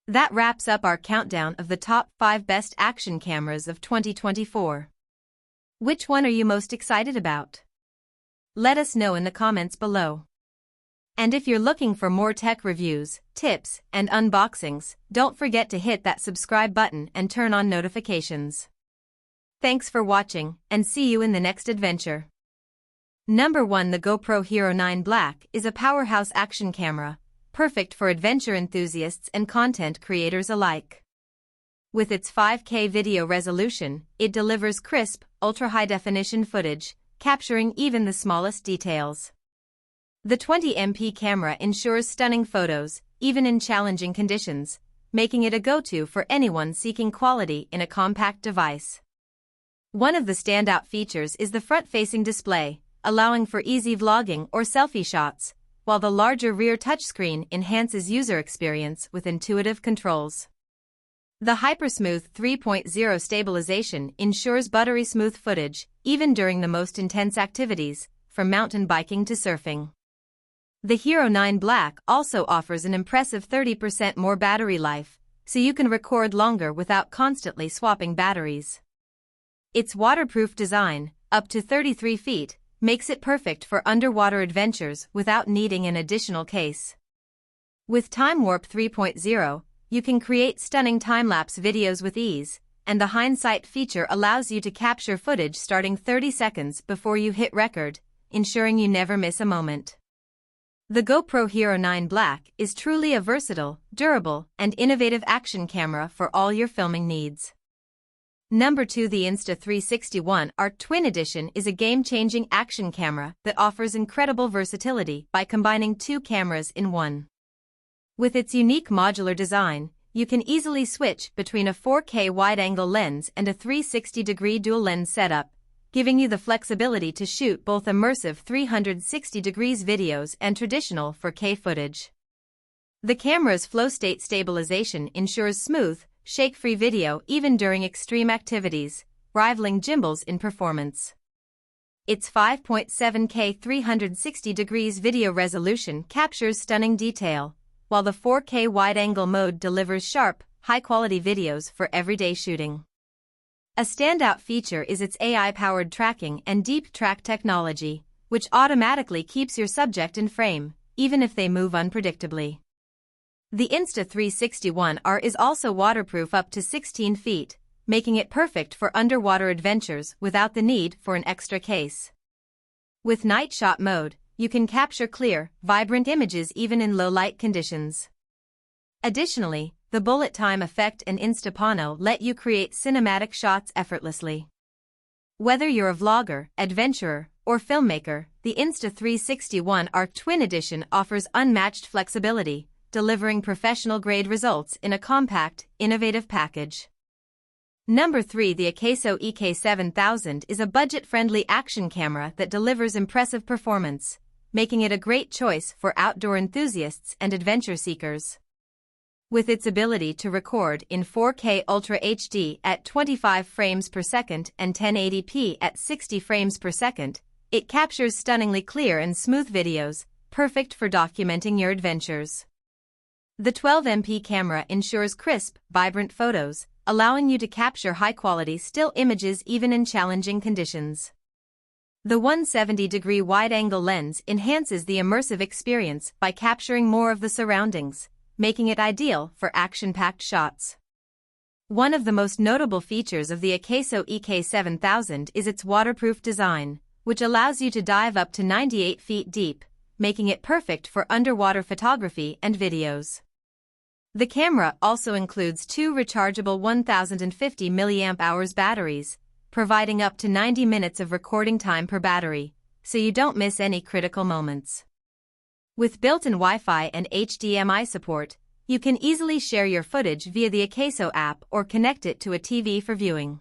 That wraps up our countdown of the top 5 best action cameras of 2024. Which one are you most excited about? Let us know in the comments below. And if you're looking for more tech reviews, tips, and unboxings, don't forget to hit that subscribe button and turn on notifications. Thanks for watching, and see you in the next adventure. Number 1. The GoPro Hero 9 Black is a powerhouse action camera, perfect for adventure enthusiasts and content creators alike. With its 5K video resolution, it delivers crisp, ultra-high-definition footage, capturing even the smallest details. The 20MP camera ensures stunning photos, even in challenging conditions, making it a go-to for anyone seeking quality in a compact device. One of the standout features is the front-facing display, allowing for easy vlogging or selfie shots, while the larger rear touchscreen enhances user experience with intuitive controls. The HyperSmooth 3.0 stabilization ensures buttery smooth footage, even during the most intense activities, from mountain biking to surfing. The Hero 9 Black also offers an impressive 30% more battery life, so you can record longer without constantly swapping batteries. Its waterproof design, up to 33 feet, makes it perfect for underwater adventures without needing an additional case. With Time Warp 3.0, you can create stunning time-lapse videos with ease, and the hindsight feature allows you to capture footage starting 30 seconds before you hit record, ensuring you never miss a moment. The GoPro Hero 9 Black is truly a versatile, durable, and innovative action camera for all your filming needs. Number 2. The Insta360 Art Twin Edition is a game-changing action camera that offers incredible versatility by combining 2 cameras in one. With its unique modular design, you can easily switch between a 4K wide-angle lens and a 360-degree dual-lens setup, giving you the flexibility to shoot both immersive 360 degrees videos and traditional 4K footage. The camera's flow state stabilization ensures smooth, shake-free video even during extreme activities, rivaling gimbals in performance. Its 5.7K 360 degrees video resolution captures stunning detail, while the 4K wide-angle mode delivers sharp, high-quality videos for everyday shooting. A standout feature is its AI-powered tracking and deep track technology, which automatically keeps your subject in frame, even if they move unpredictably. The Insta360 is also waterproof up to 16 feet, making it perfect for underwater adventures without the need for an extra case. With Night Shot mode, you can capture clear, vibrant images even in low-light conditions. Additionally, the bullet time effect and Instapano let you create cinematic shots effortlessly. Whether you're a vlogger, adventurer, or filmmaker, the Insta360 Art Twin Edition offers unmatched flexibility, delivering professional-grade results in a compact, innovative package. Number 3. The Akaso EK7000 is a budget-friendly action camera that delivers impressive performance, making it a great choice for outdoor enthusiasts and adventure seekers. With its ability to record in 4K Ultra HD at 25 frames per second and 1080p at 60 frames per second, it captures stunningly clear and smooth videos, perfect for documenting your adventures. The 12MP camera ensures crisp, vibrant photos, allowing you to capture high-quality still images even in challenging conditions. The 170-degree wide-angle lens enhances the immersive experience by capturing more of the surroundings, making it ideal for action-packed shots. One of the most notable features of the Akaso EK7000 is its waterproof design, which allows you to dive up to 98 feet deep, making it perfect for underwater photography and videos. The camera also includes 2 rechargeable 1050 mAh batteries, providing up to 90 minutes of recording time per battery, so you don't miss any critical moments. With built-in Wi-Fi and HDMI support, you can easily share your footage via the Akaso app or connect it to a TV for viewing.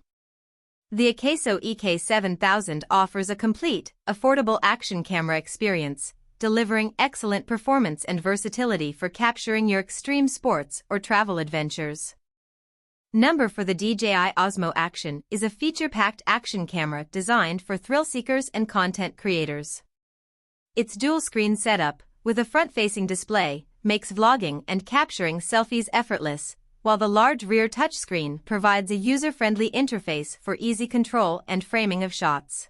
The Akaso EK7000 offers a complete, affordable action camera experience, delivering excellent performance and versatility for capturing your extreme sports or travel adventures. Number 4. The DJI Osmo Action is a feature-packed action camera designed for thrill seekers and content creators. Its dual-screen setup, with a front-facing display, makes vlogging and capturing selfies effortless, while the large rear touchscreen provides a user-friendly interface for easy control and framing of shots.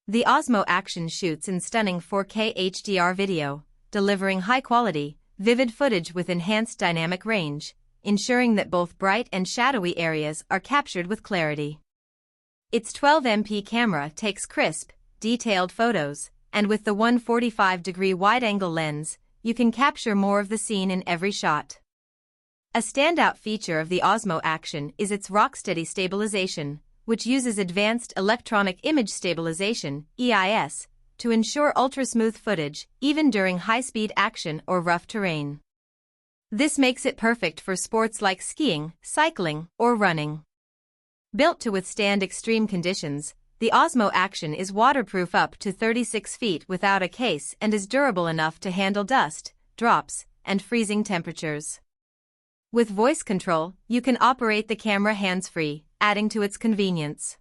The Osmo Action shoots in stunning 4K HDR video, delivering high-quality, vivid footage with enhanced dynamic range, ensuring that both bright and shadowy areas are captured with clarity. Its 12MP camera takes crisp, detailed photos, and with the 145-degree wide-angle lens, you can capture more of the scene in every shot. A standout feature of the Osmo Action is its rock-steady stabilization, which uses advanced electronic image stabilization (EIS) to ensure ultra-smooth footage even during high-speed action or rough terrain. This makes it perfect for sports like skiing, cycling, or running. Built to withstand extreme conditions, the Osmo Action is waterproof up to 36 feet without a case and is durable enough to handle dust, drops, and freezing temperatures. With voice control, you can operate the camera hands-free, adding to its convenience.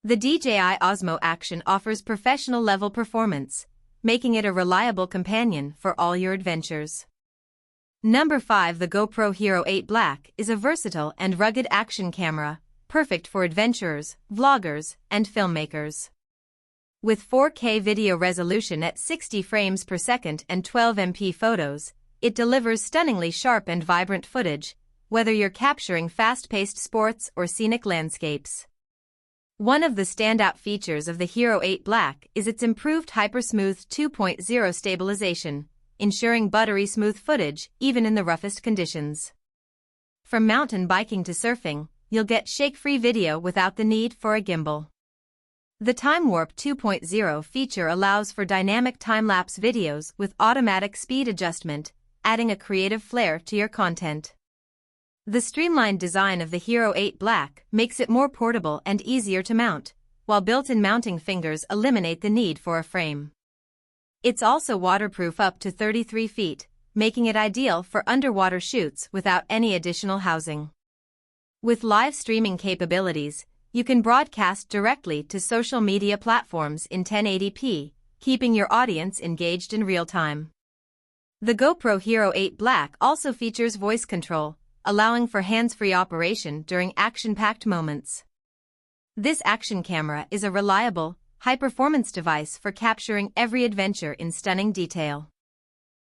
The DJI Osmo Action offers professional-level performance, making it a reliable companion for all your adventures. Number 5. The GoPro Hero 8 Black is a versatile and rugged action camera, perfect for adventurers, vloggers, and filmmakers. With 4K video resolution at 60 frames per second and 12MP photos, it delivers stunningly sharp and vibrant footage, whether you're capturing fast-paced sports or scenic landscapes. One of the standout features of the Hero 8 Black is its improved Hypersmooth 2.0 stabilization, ensuring buttery-smooth footage even in the roughest conditions. From mountain biking to surfing, you'll get shake-free video without the need for a gimbal. The Time Warp 2.0 feature allows for dynamic time-lapse videos with automatic speed adjustment, adding a creative flair to your content. The streamlined design of the Hero 8 Black makes it more portable and easier to mount, while built-in mounting fingers eliminate the need for a frame. It's also waterproof up to 33 feet, making it ideal for underwater shoots without any additional housing. With live streaming capabilities, you can broadcast directly to social media platforms in 1080p, keeping your audience engaged in real time. The GoPro Hero 8 Black also features voice control, allowing for hands-free operation during action-packed moments. This action camera is a reliable, high-performance device for capturing every adventure in stunning detail.